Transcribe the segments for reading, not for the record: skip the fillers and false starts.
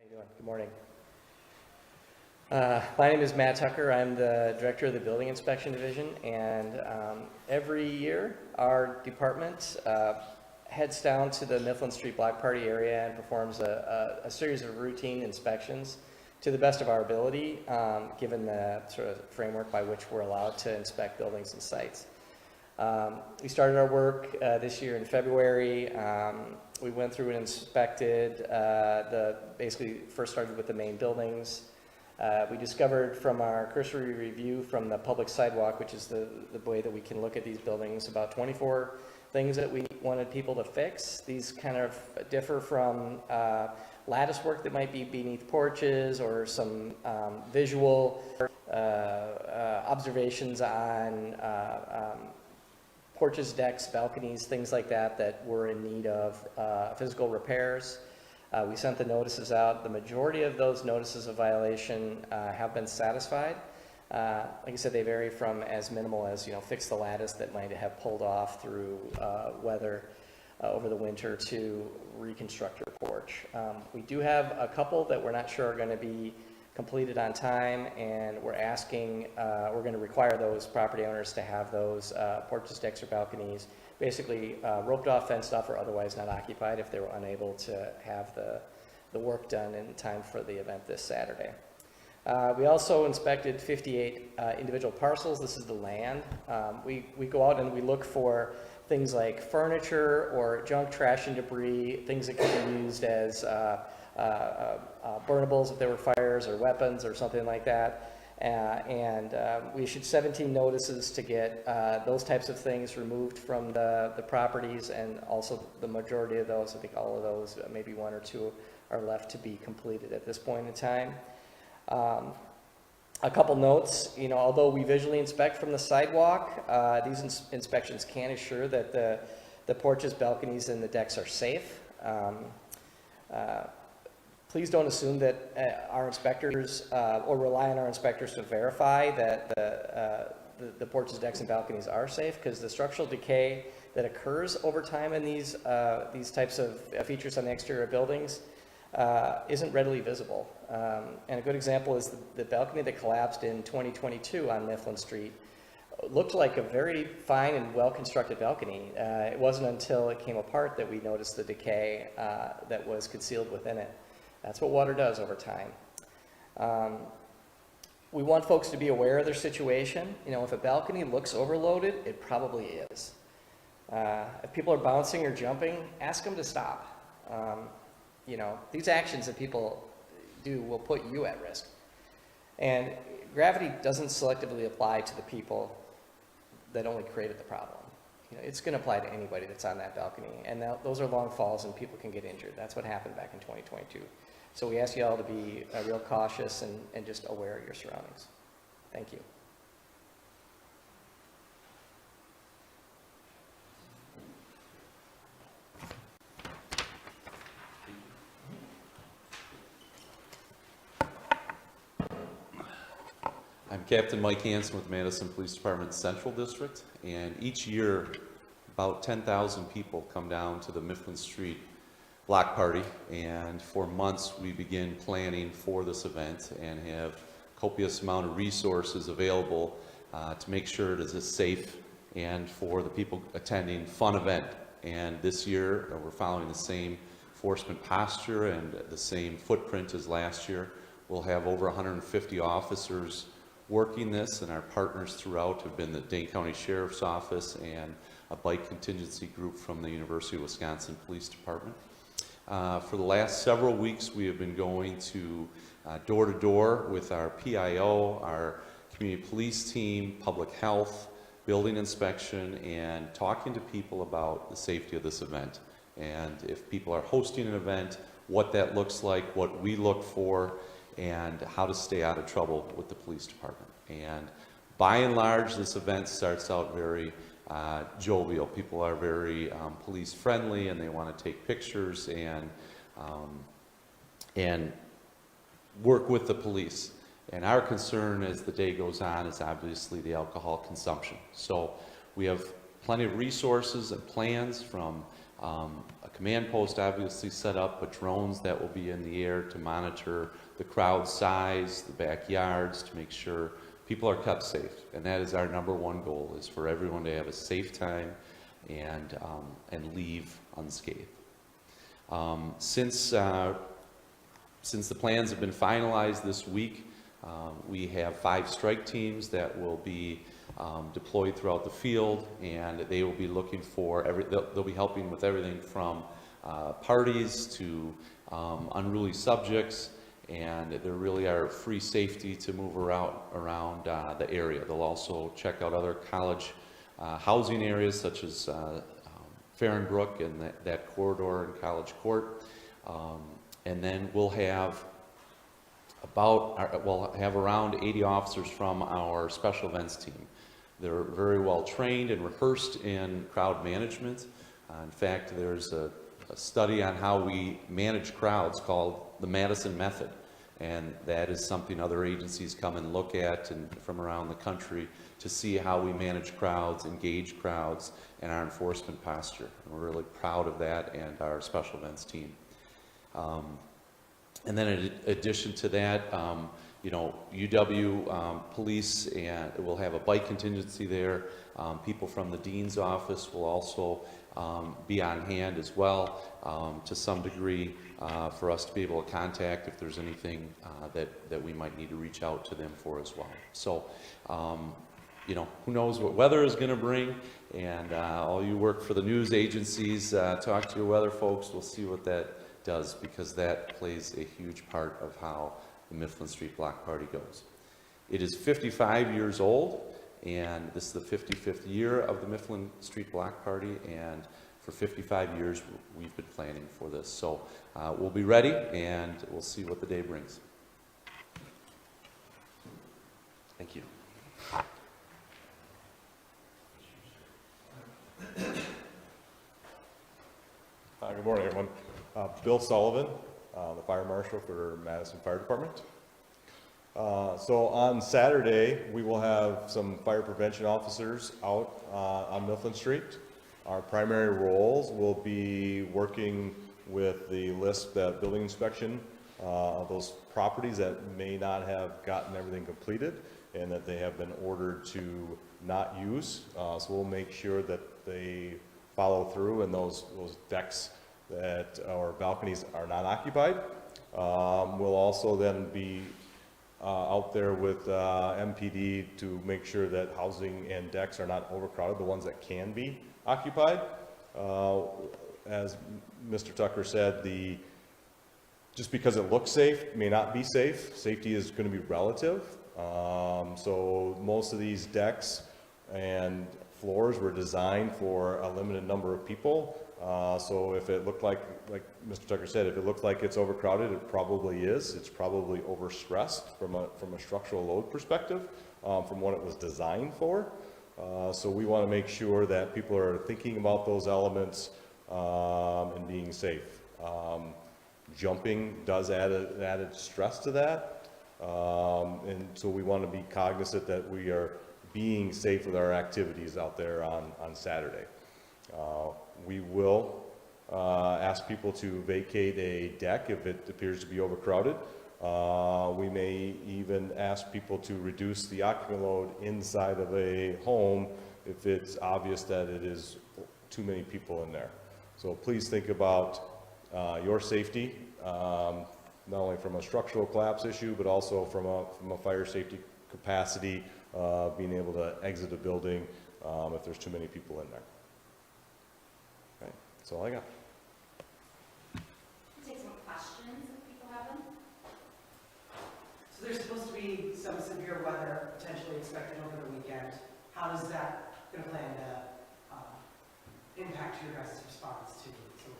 you doing? Good morning. My name is Matt Tucker. I'm the director of the Building Inspection Division, and every year our department heads down to the Mifflin Street Block Party area and performs a series of routine inspections to the best of our ability, given the sort of framework by which we're allowed to inspect buildings and sites. We started our work this year in February. We went through and inspected basically first started with the main buildings. We discovered from our cursory review from the public sidewalk, which is the way that we can look at these buildings, about 24 things that we wanted people to fix. These kind of differ from lattice work that might be beneath porches, or some visual observations on porches, decks, balconies, things like that that were in need of physical repairs. We sent the notices out. The majority of those notices of violation have been satisfied. Like I said, they vary from as minimal as, fix the lattice that might have pulled off through weather over the winter to reconstruct your porch. We do have a couple that we're not sure are going to be completed on time, and we're going to require those property owners to have those porches, decks, or balconies basically roped off, fenced off, or otherwise not occupied if they were unable to have the work done in time for the event this Saturday. We also inspected 58 individual parcels. This is the land. We go out and we look for things like furniture or junk, trash, and debris, things that can be used as burnables if there were fires, or weapons, or something like that. We issued 17 notices to get those types of things removed from the properties, and also the majority of those, I think all of those, maybe one or two, are left to be completed at this point in time. A couple notes, although we visually inspect from the sidewalk, these inspections can assure that the porches, balconies, and the decks are safe. Please don't assume that our inspectors, or rely on our inspectors to verify that the porches, decks, and balconies are safe, because the structural decay that occurs over time in these types of features on the exterior of buildings isn't readily visible. And a good example is the balcony that collapsed in 2022 on Mifflin Street. Looked like a very fine and well-constructed balcony. It wasn't until it came apart that we noticed the decay that was concealed within it. That's what water does over time. We want folks to be aware of their situation. If a balcony looks overloaded, it probably is. If people are bouncing or jumping, ask them to stop. These actions that people do will put you at risk. And gravity doesn't selectively apply to the people that only created the problem. It's going to apply to anybody that's on that balcony. And those are long falls, and people can get injured. That's what happened back in 2022. So we ask you all to be real cautious and just aware of your surroundings. Thank you. I'm Captain Mike Hansen with Madison Police Department Central District, and each year about 10,000 people come down to the Mifflin Street Block Party, and for months we begin planning for this event and have copious amount of resources available to make sure it is a safe and, for the people attending, fun event. And this year we're following the same enforcement posture and the same footprint as last year. We'll have over 150 officers working this, and our partners throughout have been the Dane County Sheriff's Office and a bike contingency group from the University of Wisconsin Police Department. For the last several weeks, we have been going to door to door with our PIO, our community police team, public health, building inspection, and talking to people about the safety of this event. And if people are hosting an event, what that looks like, what we look for, and how to stay out of trouble with the police department. And by and large, this event starts out very jovial. People are very police friendly, and they want to take pictures and work with the police. And our concern as the day goes on is obviously the alcohol consumption. So we have plenty of resources and plans, from a command post obviously set up, but drones that will be in the air to monitor the crowd size, the backyards, to make sure people are kept safe. And that is our #1 goal, is for everyone to have a safe time and leave unscathed. Since the plans have been finalized this week, we have 5 strike teams that will be deployed throughout the field, and they will be looking for they'll be helping with everything from parties to unruly subjects, and there really are free safety to move around the area. They'll also check out other college housing areas such as Farrenbrook and that corridor in College Court, and then we'll have around 80 officers from our special events team. They're very well trained and rehearsed in crowd management. In fact, there's a study on how we manage crowds called the Madison method, and that is something other agencies come and look at and from around the country to see how we manage crowds, engage crowds, and our enforcement posture. And we're really proud of that and our special events team. And then in addition to that, UW police, and we'll have a bike contingency there. People from the dean's office will also be on hand as well, to some degree, for us to be able to contact if there's anything that we might need to reach out to them for as well. So, who knows what weather is going to bring, and all you work for the news agencies, talk to your weather folks, we'll see what that does, because that plays a huge part of how the Mifflin Street Block Party goes. It is 55 years old, and this is the 55th year of the Mifflin Street Block Party, and for 55 years we've been planning for this. So we'll be ready, and we'll see what the day brings. Thank you. Good morning, everyone. Bill Sullivan, the Fire Marshal for Madison Fire Department. So on Saturday, we will have some fire prevention officers out on Mifflin Street. Our primary roles will be working with the list, that building inspection of those properties that may not have gotten everything completed and that they have been ordered to not use. So we'll make sure that they follow through and those decks that or balconies are not occupied. We'll also then be out there with MPD to make sure that housing and decks are not overcrowded, the ones that can be occupied. As Mr. Tucker said, just because it looks safe may not be safe. Safety is going to be relative. So most of these decks and floors were designed for a limited number of people. So if it looked like Mr. Tucker said, if it looked like it's overcrowded, it probably is. It's probably overstressed from a structural load perspective, from what it was designed for. So we want to make sure that people are thinking about those elements and being safe. Jumping does add added stress to that, and so we want to be cognizant that we are being safe with our activities out there on Saturday. We will ask people to vacate a deck if it appears to be overcrowded. We may even ask people to reduce the occupant load inside of a home if it's obvious that it is too many people in there. So please think about your safety, not only from a structural collapse issue, but also from a fire safety capacity, being able to exit a building if there's too many people in there. Okay, that's all I got. We'll take some questions if people have them. So there's supposed to be some severe weather potentially expected over the weekend. How is that going to plan to impact your guys' response to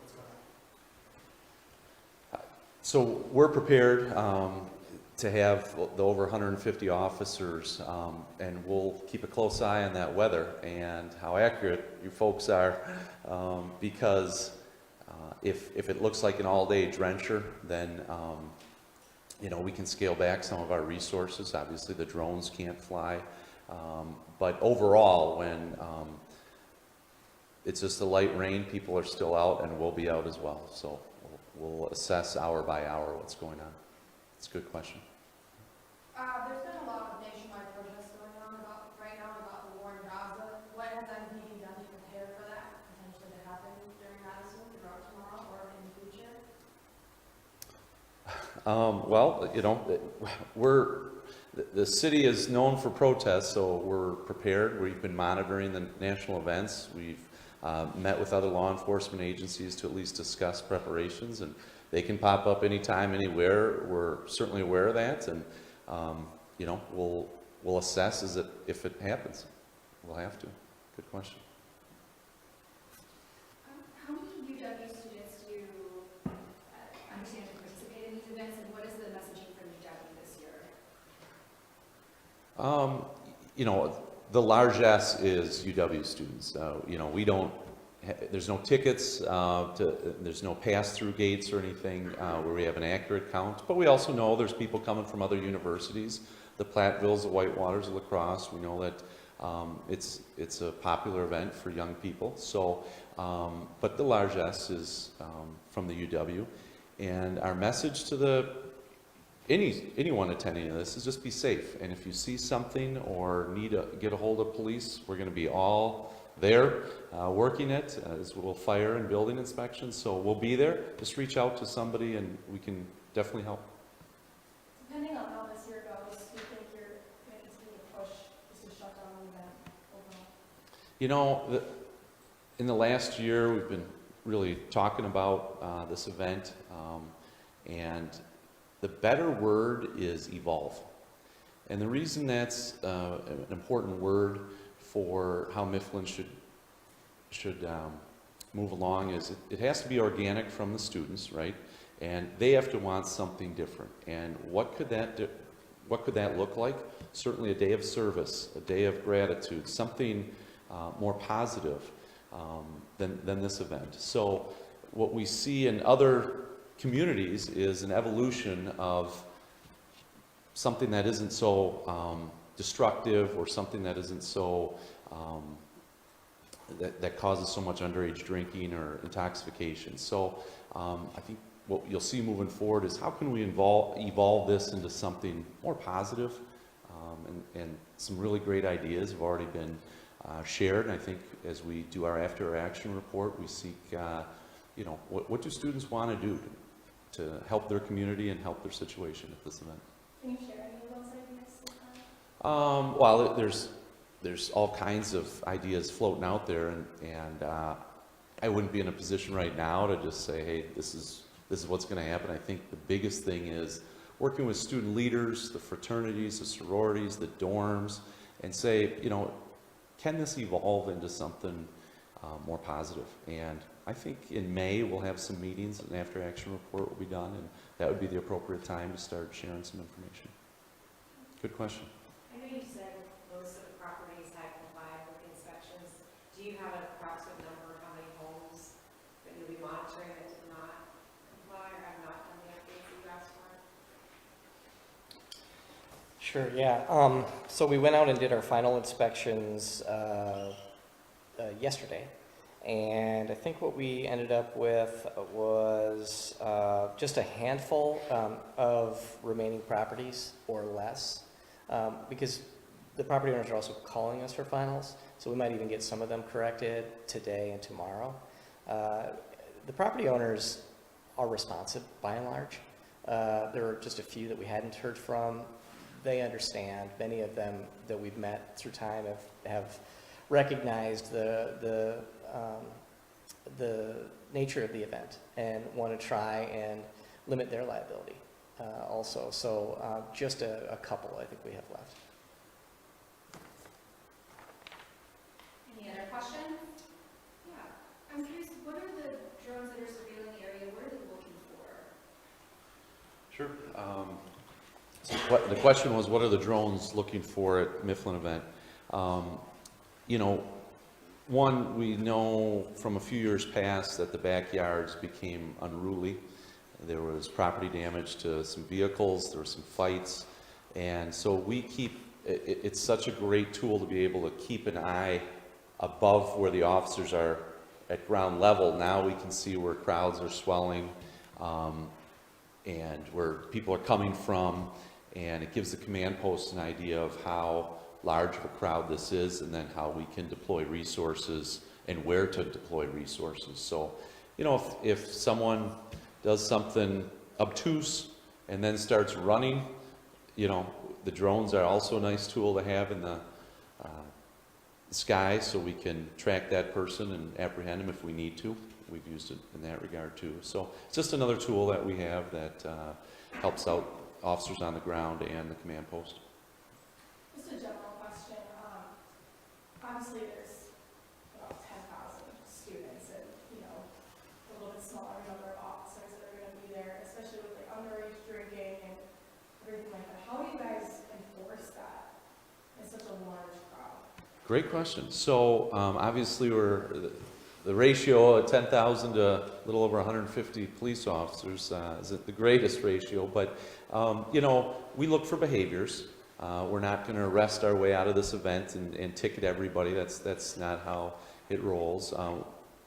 what's going on? So we're prepared to have the over 150 officers, and we'll keep a close eye on that weather and how accurate you folks are, because if it looks like an all-day drencher, then we can scale back some of our resources. Obviously, the drones can't fly, but overall, when it's just a light rain, people are still out and we'll be out as well. So we'll assess hour by hour what's going on. It's a good question. There's been a lot of nationwide protests going on right now about the war in Gaza. What has MPD done to prepare for that potentially to happen during Madison throughout tomorrow or in the future? Well, you know, the city is known for protests, so we're prepared. We've been monitoring the national events. We've met with other law enforcement agencies to at least discuss preparations, and they can pop up anytime, anywhere. We're certainly aware of that, and you know, we'll assess if it happens. We'll have to. Good question. How many UW students do you understand to participate in these events, and what is the messaging from UW this year? You know, the largesse is UW students. You know, we don't. There's no tickets. There's no pass-through gates or anything where we have an accurate count. But we also know there's people coming from other universities, the Platteville's, the Whitewaters, the La Crosse. We know that it's a popular event for young people. So, but the largesse is from the UW, and our message to anyone attending this is just be safe. And if you see something or need to get a hold of police, we're going to be all there working it as well, fire and building inspections. So we'll be there. Just reach out to somebody and we can definitely help. Depending on how this year goes, do you think you're going to continue to push just to shut down the event overall? You know, in the last year, we've been really talking about this event, and the better word is evolve. And the reason that's an important word for how Mifflin should move along is it has to be organic from the students, right? And they have to want something different. And what could that look like? Certainly a day of service, a day of gratitude, something more positive than this event. So what we see in other communities is an evolution of something that isn't so destructive, or something that isn't so that causes so much underage drinking or intoxication. So I think what you'll see moving forward is how can we evolve this into something more positive, and some really great ideas have already been shared. And I think as we do our after action report, we seek, you know, what do students want to do to help their community and help their situation at this event. Can you share any of those ideas? Well, there's all kinds of ideas floating out there, and I wouldn't be in a position right now to just say, hey, this is what's going to happen. I think the biggest thing is working with student leaders, the fraternities, the sororities, the dorms, and say, you know, can this evolve into something more positive? And I think in May we'll have some meetings, and after action report will be done, and that would be the appropriate time to start sharing some information. Good question. I know you said most of the properties had complied with the inspections. Do you have an approximate number of how many homes that you'll be monitoring that did not comply or have not done the updates that you asked for? Sure, yeah. So we went out and did our final inspections yesterday. And I think what we ended up with was just a handful of remaining properties or less, because the property owners are also calling us for finals, so we might even get some of them corrected today and tomorrow. The property owners are responsive by and large. There were just a few that we hadn't heard from. They understand. Many of them that we've met through time have recognized the nature of the event and want to try and limit their liability also. So just a couple I think we have left. Any other questions? Yeah. I'm curious, what are the drones that are surveilling the area? What are they looking for? Sure. So the question was, what are the drones looking for at Mifflin event? You know, one, we know from a few years past that the backyards became unruly. There was property damage to some vehicles, there were some fights, and so we keep, it's such a great tool to be able to keep an eye above where the officers are at ground level. Now we can see where crowds are swelling and where people are coming from, and it gives the command post an idea of how large of a crowd this is, and then how we can deploy resources and where to deploy resources. So, you know, if someone does something obtuse and then starts running, you know, the drones are also a nice tool to have in the sky, so we can track that person and apprehend them if we need to. We've used it in that regard too. So it's just another tool that we have that helps out officers on the ground and the command post. Just a general question. Obviously, there's about 10,000 students and, you know, a little bit smaller number of officers that are going to be there, especially with like underage drinking and everything like that. How do you guys enforce that in such a large crowd? Great question. So obviously the ratio of 10,000 to a little over 150 police officers isn't the greatest ratio, but you know, we look for behaviors. We're not going to arrest our way out of this event and ticket everybody. That's not how it rolls.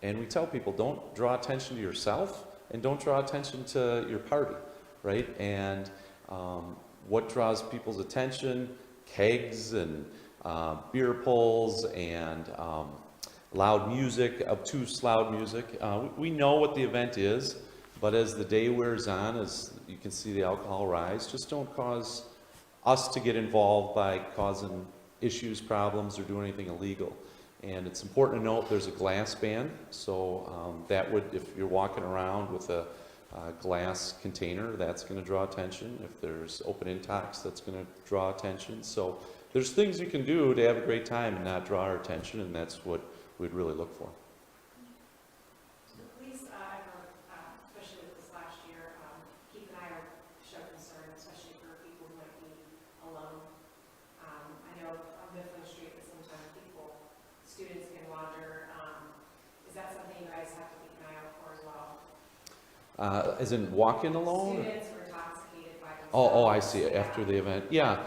And we tell people, don't draw attention to yourself and don't draw attention to your party, right? And what draws people's attention? Kegs and beer pulls and loud music, obtuse loud music. We know what the event is, but as the day wears on, as you can see the alcohol rise, just don't cause us to get involved by causing issues, problems, or doing anything illegal. And it's important to note there's a glass ban, so that would, if you're walking around with a glass container, that's going to draw attention. If there's open intox, that's going to draw attention. So there's things you can do to have a great time and not draw our attention, and that's what we'd really look for. The police, especially with this last year, keep an eye out, show concern, especially for people who might be alone. I know on Mifflin Street that sometimes students can wander. Is that something you guys have to keep an eye out for as well? As in Walkin Alone? Students who are intoxicated by themselves. Oh, I see. After the event. Yeah.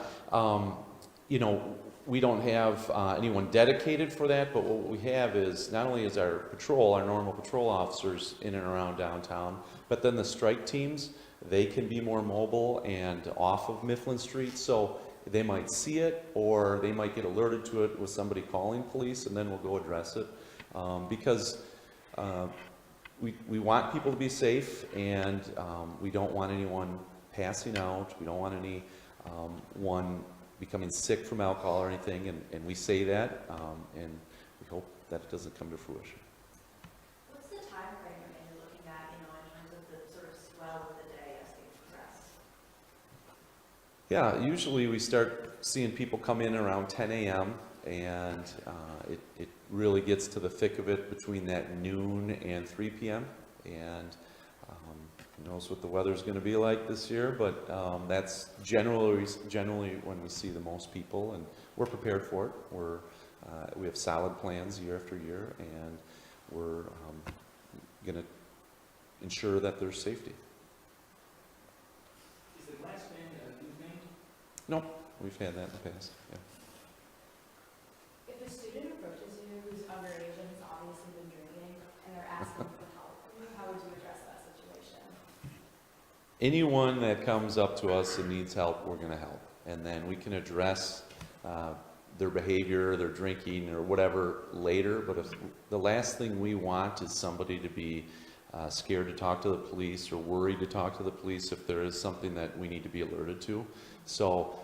You know, we don't have anyone dedicated for that, but what we have is not only is our patrol, our normal patrol officers in and around downtown, but then the strike teams, they can be more mobile and off of Mifflin Street, so they might see it or they might get alerted to it with somebody calling police, and then we'll go address it. Because we want people to be safe, and we don't want anyone passing out. We don't want anyone becoming sick from alcohol or anything, and we say that, and we hope that it doesn't come to fruition. What's the time frame that you're looking at, you know, in terms of the sort of swell of the day as things progress? Yeah, usually we start seeing people come in around 10 a.m. and it really gets to the thick of it between that noon and 3 p.m. and who knows what the weather's going to be like this year, but that's generally when we see the most people, and we're prepared for it. We have solid plans year after year, and we're going to ensure that there's safety. Is the glass ban evening? No, we've had that in the past. Yeah. If a student approaches you who's underage and has obviously been drinking and they're asking for help from you, how would you address that situation? Anyone that comes up to us and needs help, we're going to help. And then we can address their behavior, their drinking, or whatever later. But if the last thing we want is somebody to be scared to talk to the police or worried to talk to the police if there is something that we need to be alerted to. So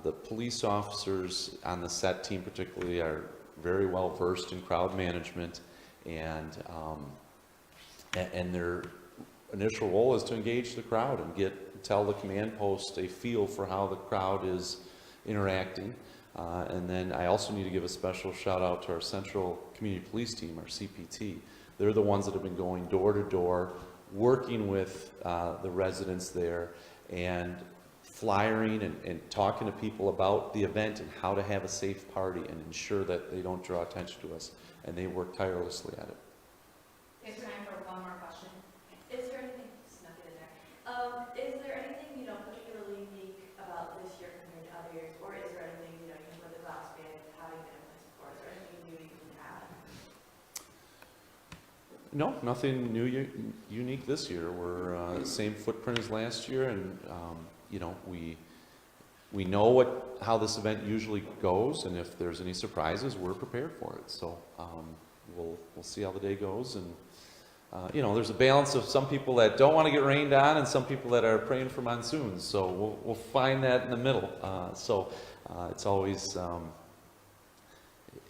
the police officers on the set team particularly are very well versed in crowd management, and their initial role is to engage the crowd and tell the command post a feel for how the crowd is interacting. And then I also need to give a special shout out to our Central Community Police Team, our CPT. They're the ones that have been going door to door, working with the residents there and flyering and talking to people about the event and how to have a safe party and ensure that they don't draw attention to us. And they work tirelessly at it. We have time for one more question. Is there anything, snuck it in there, is there anything, you know, particularly unique about this year compared to other years, or is there anything, you know, even with the glass ban having been in place before, is there anything new you can add? No, nothing new, unique this year. We're same footprint as last year, and you know, we know how this event usually goes, and if there's any surprises, we're prepared for it. So we'll see how the day goes, and you know, there's a balance of some people that don't want to get rained on, and some people that are praying for monsoons. So we'll find that in the middle. It's always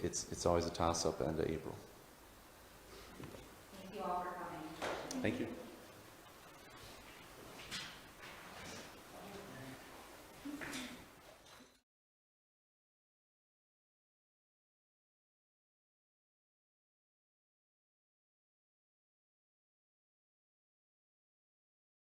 it's always a toss-up end of April. Thank you all for coming. Thank you.